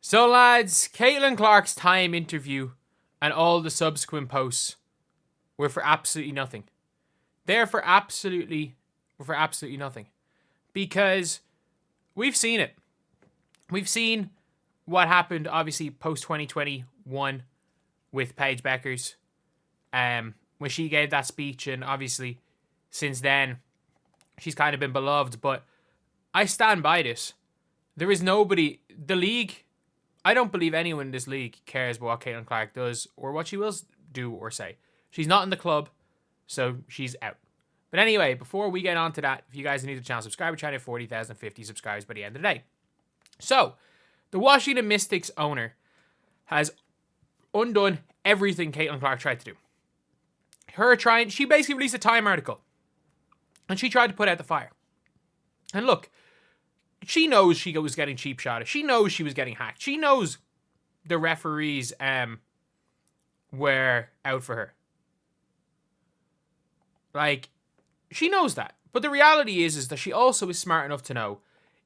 So, lads, Caitlin Clark's time interview and all the subsequent posts were for absolutely nothing. They're for absolutely nothing. Because we've seen it. We've seen what happened, obviously, post-2021 with Paige Bueckers. When she gave that speech, and obviously, since then, she's kind of been beloved. But I stand by this. There is nobody... The league... I don't believe anyone in this league cares about what Caitlin Clark does or what she will do or say. She's not in the club, so she's out. But anyway, before we get on to that, if you guys are new to the channel, subscribe. We're trying to hit 40,050 subscribers by the end of the day. So, the Washington Mystics owner has undone everything Caitlin Clark tried to do. She basically released a Time article, and she tried to put out the fire. And look, she knows she was getting cheap shotted. She knows she was getting hacked. She knows the referees were out for her. Like, she knows that. But the reality is that she also is smart enough to know,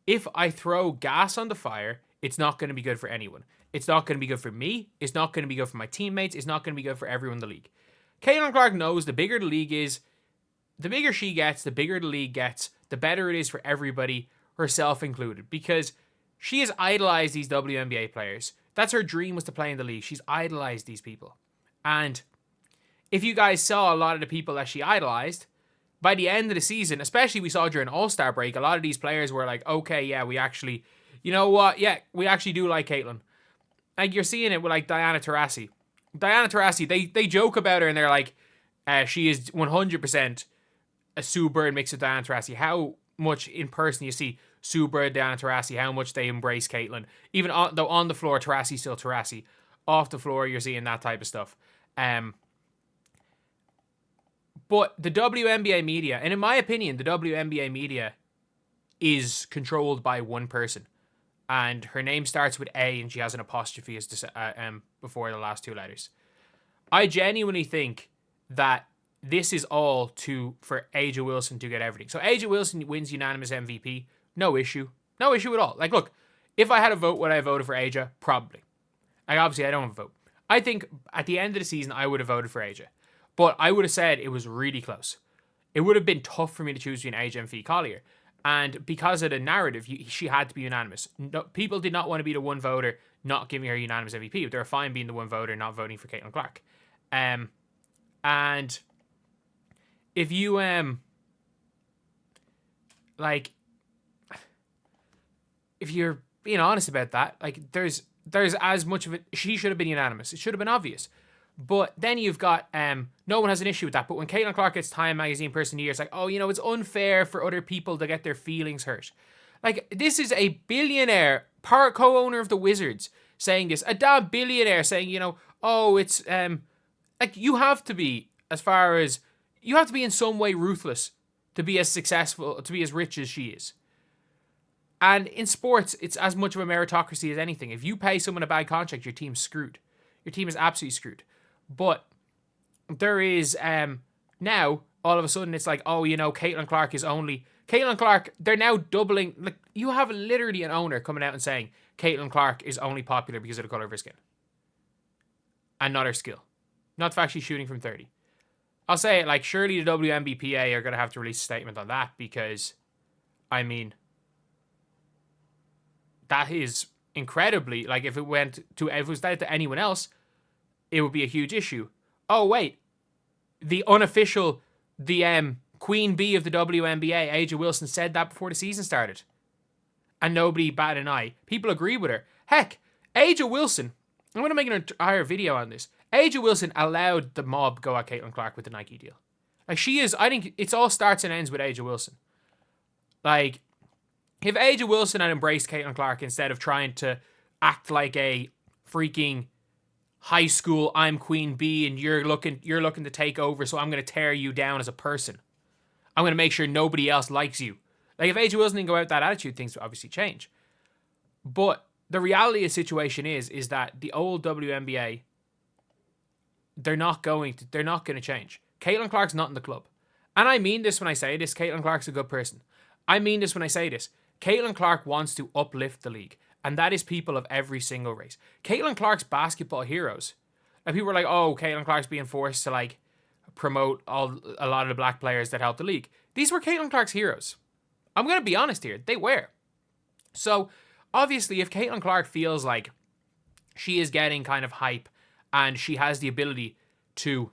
if I throw gas on the fire, it's not going to be good for anyone. It's not going to be good for me. It's not going to be good for my teammates. It's not going to be good for everyone in the league. Caitlin Clark knows the bigger the league is, the bigger she gets, the bigger the league gets, the better it is for everybody, herself included, because she has idolized these WNBA players. That's her dream, was to play in the league. She's idolized these people. And if you guys saw a lot of the people that she idolized, by the end of the season, especially we saw during All-Star break, a lot of these players were like, okay, yeah, we actually, you know what? Yeah, we actually do like Caitlin. Like, you're seeing it with like Diana Taurasi. Diana Taurasi, they joke about her and they're like, she is 100% a Sue Bird mixed with Diana Taurasi. How much in person you see Sue Bird, Diana Taurasi, how much they embrace Caitlin. Even though on the floor, Taurasi still Taurasi. Off the floor, you're seeing that type of stuff. But the WNBA media, and in my opinion, the WNBA media is controlled by one person. And her name starts with A and she has an apostrophe as before the last two letters. I genuinely think that this is all for A'ja Wilson to get everything. So A'ja Wilson wins unanimous MVP. No issue. No issue at all. Like, look, if I had a vote, would I have voted for A'ja? Probably. Like, obviously, I don't have a vote. I think at the end of the season, I would have voted for A'ja. But I would have said it was really close. It would have been tough for me to choose between A'ja and Fee Collier. And because of the narrative, she had to be unanimous. No, people did not want to be the one voter not giving her unanimous MVP. They were fine being the one voter not voting for Caitlin Clark. And if you, like, if you're being honest about that, like, there's as much of it, she should have been unanimous. It should have been obvious. But then you've got, no one has an issue with that. But when Caitlin Clark gets Time Magazine Person of the Year, it's like, oh, you know, it's unfair for other people to get their feelings hurt. Like, this is a billionaire, co-owner of the Wizards, saying this. A damn billionaire saying, you know, oh, it's, like, you have to be, you have to be in some way ruthless to be as successful, to be as rich as she is. And in sports, it's as much of a meritocracy as anything. If you pay someone a bad contract, your team's screwed. Your team is absolutely screwed. But there is, now, all of a sudden, it's like, oh, you know, Caitlin Clark, they're now doubling. Like, you have literally an owner coming out and saying Caitlin Clark is only popular because of the color of her skin. And not her skill. Not the fact she's shooting from 30. I'll say it, like, surely the WNBPA are going to have to release a statement on that because, I mean, that is incredibly, like, if it was that to anyone else, it would be a huge issue. Oh, wait. The unofficial, Queen Bee of the WNBA, A'ja Wilson, said that before the season started. And nobody batted an eye. People agree with her. Heck, A'ja Wilson, I'm going to make an entire video on this. A'ja Wilson allowed the mob go at Caitlin Clark with the Nike deal. Like, she is, I think it's all starts and ends with A'ja Wilson. Like, if A'ja Wilson had embraced Caitlin Clark instead of trying to act like a freaking high school, I'm Queen Bee and you're looking to take over, so I'm going to tear you down as a person. I'm going to make sure nobody else likes you. Like, if A'ja Wilson didn't go out with that attitude, things would obviously change. But the reality of the situation is that the old WNBA, they're not going to change. Caitlin Clark's not in the club. And I mean this when I say this. Caitlin Clark's a good person. I mean this when I say this. Caitlin Clark wants to uplift the league. And that is people of every single race. Caitlin Clark's basketball heroes. And people were like, oh, Caitlin Clark's being forced to like promote a lot of the black players that helped the league. These were Caitlin Clark's heroes. I'm going to be honest here. They were. So obviously, if Caitlin Clark feels like she is getting kind of hype and she has the ability to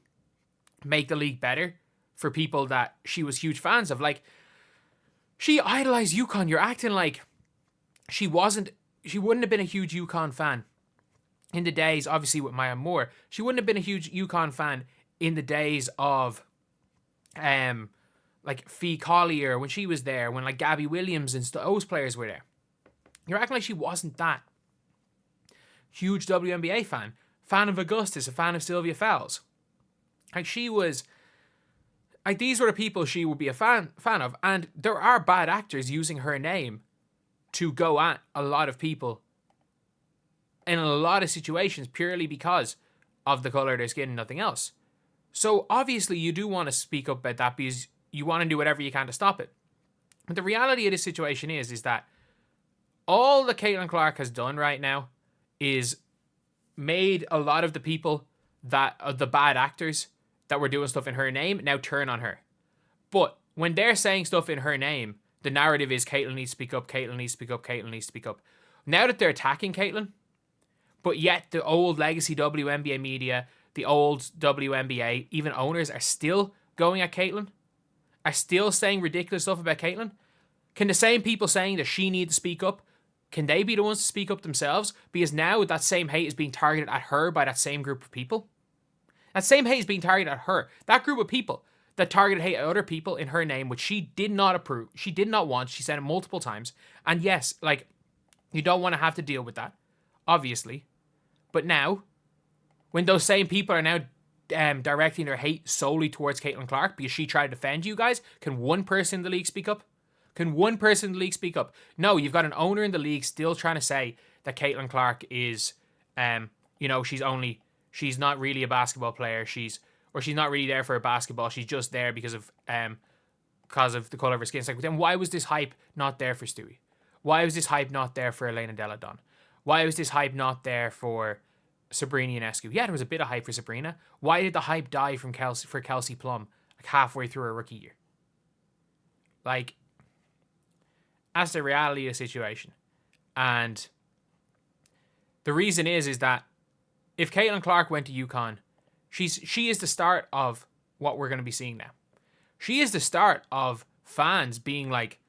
make the league better for people that she was huge fans of, like, she idolized UConn. You're acting like she wouldn't have been a huge UConn fan in the days, obviously with Maya Moore. She wouldn't have been a huge UConn fan in the days of like Fee Collier when she was there, when like Gabby Williams and those players were there. You're acting like she wasn't that huge WNBA fan of Augustus, a fan of Sylvia Fowles. Like, she was, like, these were the people she would be a fan of. And there are bad actors using her name to go at a lot of people in a lot of situations purely because of the color of their skin and nothing else. So obviously you do want to speak up about that because you want to do whatever you can to stop it. But the reality of this situation is that all that Caitlin Clark has done right now is made a lot of the people that the bad actors that were doing stuff in her name now turn on her. But when they're saying stuff in her name, the narrative is Caitlin needs to speak up, Caitlin needs to speak up, Caitlin needs to speak up. Now that they're attacking Caitlin, but yet the old legacy WNBA media, the old WNBA, even owners are still going at Caitlin, are still saying ridiculous stuff about Caitlin. Can the same people saying that she needs to speak up, can they be the ones to speak up themselves? Because now that same hate is being targeted at her by that same group of people. That same hate is being targeted at her. That group of people that targeted hate at other people in her name, which she did not approve, she did not want, she said it multiple times. And yes, like, you don't want to have to deal with that, obviously. But now, when those same people are now directing their hate solely towards Caitlin Clark because she tried to defend you guys, can one person in the league speak up? Can one person in the league speak up? No, you've got an owner in the league still trying to say that Caitlin Clark is, she's not really a basketball player. She's not really there for a basketball. She's just there because of the color of her skin. It's like, then why was this hype not there for Stewie? Why was this hype not there for Elena Delle Donne? Why was this hype not there for Sabrina Ionescu? Yeah, there was a bit of hype for Sabrina. Why did the hype die for Kelsey Plum like halfway through her rookie year? Like, that's the reality of the situation. And the reason is that if Caitlin Clark went to UConn, she is the start of what we're going to be seeing now. She is the start of fans being like,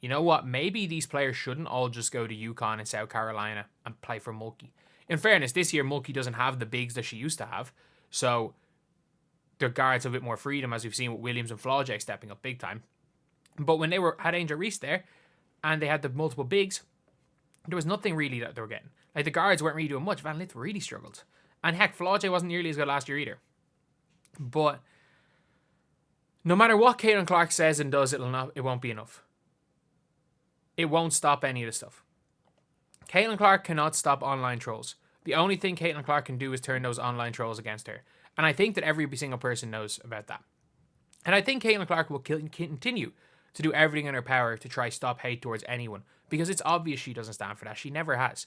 you know what, maybe these players shouldn't all just go to UConn and South Carolina and play for Mulkey. In fairness, this year Mulkey doesn't have the bigs that she used to have, so their guards have a bit more freedom, as we've seen with Williams and Flaugier stepping up big time. But when they had Angel Reese there, and they had the multiple bigs, there was nothing really that they were getting. Like, the guards weren't really doing much. Van Lith really struggled. And heck, Flaugier wasn't nearly as good last year either. But no matter what Caitlin Clark says and does, it won't be enough. It won't stop any of the stuff. Caitlin Clark cannot stop online trolls. The only thing Caitlin Clark can do is turn those online trolls against her. And I think that every single person knows about that. And I think Caitlin Clark will continue to do everything in her power to try stop hate towards anyone, because it's obvious she doesn't stand for that. She never has.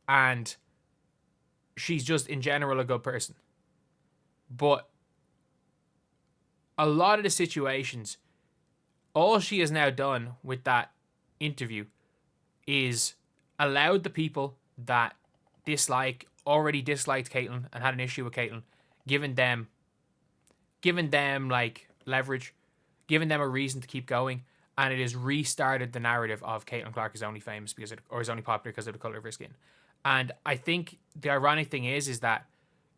And she's just, in general, a good person. But a lot of the situations, all she has now done with that interview is allowed the people that already disliked Caitlin and had an issue with Caitlin, giving them like leverage, giving them a reason to keep going, and it has restarted the narrative of Caitlin Clark is only famous is only popular because of the color of her skin. And I think the ironic thing is that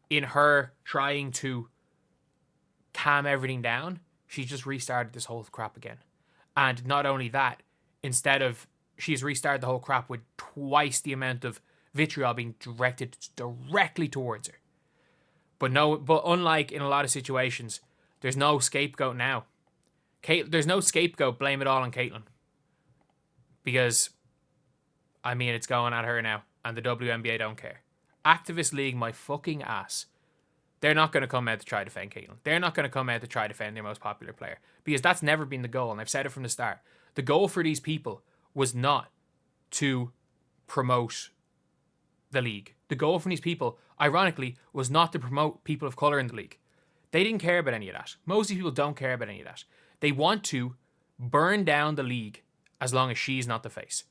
in her trying to calm everything down, she's just restarted this whole crap again. And not only that, she's restarted the whole crap with twice the amount of vitriol being directed directly towards her. But unlike in a lot of situations, there's no scapegoat now. There's no scapegoat, blame it all on Caitlin. Because, I mean, it's going at her now, and the WNBA don't care. Activist League, my fucking ass. They're not going to come out to try to defend Caitlin. They're not going to come out to try to defend their most popular player. Because that's never been the goal, and I've said it from the start. The goal for these people was not to promote the league. The goal from these people, ironically, was not to promote people of colour in the league. They didn't care about any of that. Most of these people don't care about any of that. They want to burn down the league as long as she's not the face.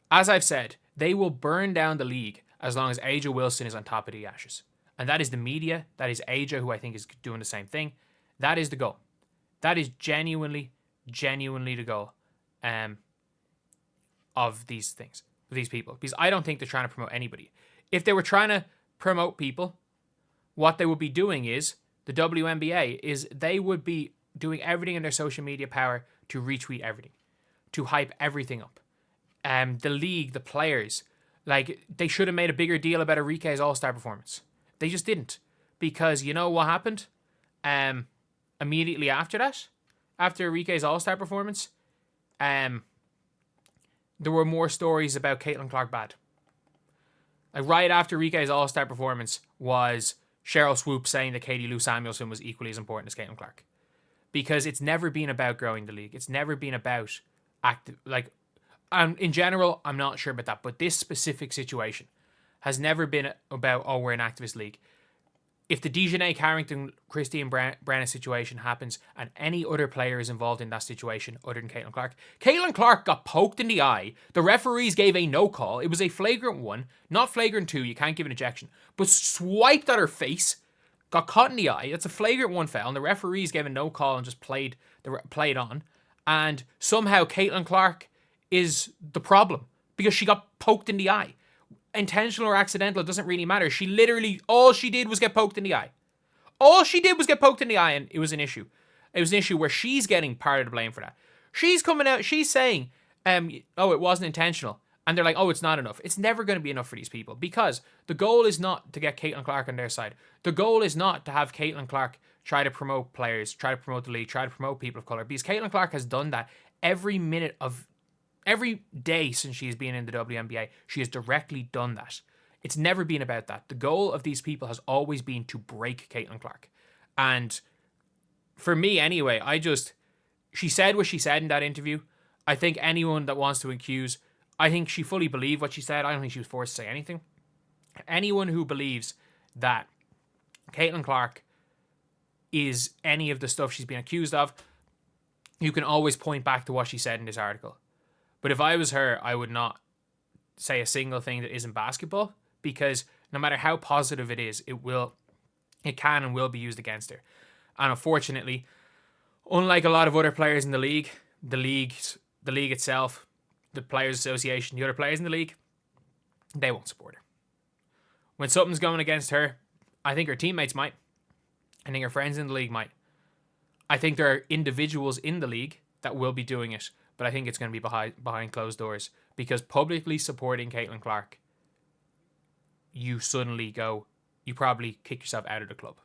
As I've said, they will burn down the league as long as Aja Wilson is on top of the ashes. And that is the media. That is Aja, who I think is doing the same thing. That is the goal. That is genuinely the goal of these things, of these people. Because I don't think they're trying to promote anybody. If they were trying to promote people, what they would be doing is, the WNBA, is they would be doing everything in their social media power to retweet everything, to hype everything up. The league, the players, like, they should have made a bigger deal about Enrique's All-Star performance. They just didn't. Because you know what happened? Immediately after that, after Enrique's All-Star performance, there were more stories about Caitlin Clark bad. Like, right after Enrique's All-Star performance was Cheryl Swoop saying that Katie Lou Samuelson was equally as important as Caitlin Clark. Because it's never been about growing the league. It's never been about active, like, in general, I'm not sure about that, but this specific situation has never been about, oh, we're an activist league. If the Dejanay Carrington, Christine Breanna situation happens and any other player is involved in that situation other than Caitlin Clark got poked in the eye. The referees gave a no call. It was a flagrant one, not flagrant two. You can't give an ejection, but swiped at her face, got caught in the eye. It's a flagrant one foul, and the referees gave a no call and just played on. And somehow Caitlin Clark is the problem because she got poked in the eye. Intentional or accidental, it doesn't really matter. She literally, all she did was get poked in the eye. All she did was get poked in the eye, and it was an issue. It was an issue where she's getting part of the blame for that. She's coming out, she's saying, oh, it wasn't intentional. And they're like, oh, it's not enough. It's never going to be enough for these people because the goal is not to get Caitlin Clark on their side. The goal is not to have Caitlin Clark try to promote players, try to promote the league, try to promote people of colour, because Caitlin Clark has done that every day since she's been in the WNBA. She has directly done that. It's never been about that. The goal of these people has always been to break Caitlin Clark. And for me anyway, she said what she said in that interview. I think anyone that wants to accuse, I think she fully believed what she said. I don't think she was forced to say anything. Anyone who believes that Caitlin Clark is any of the stuff she's been accused of, you can always point back to what she said in this article. But if I was her, I would not say a single thing that isn't basketball, because no matter how positive it is, it can and will be used against her. And unfortunately, unlike a lot of other players in the league itself, the Players Association, the other players in the league, they won't support her. When something's going against her, I think her teammates might. I think her friends in the league might. I think there are individuals in the league that will be doing it, but I think it's going to be behind closed doors, because publicly supporting Caitlin Clark, you probably kick yourself out of the club.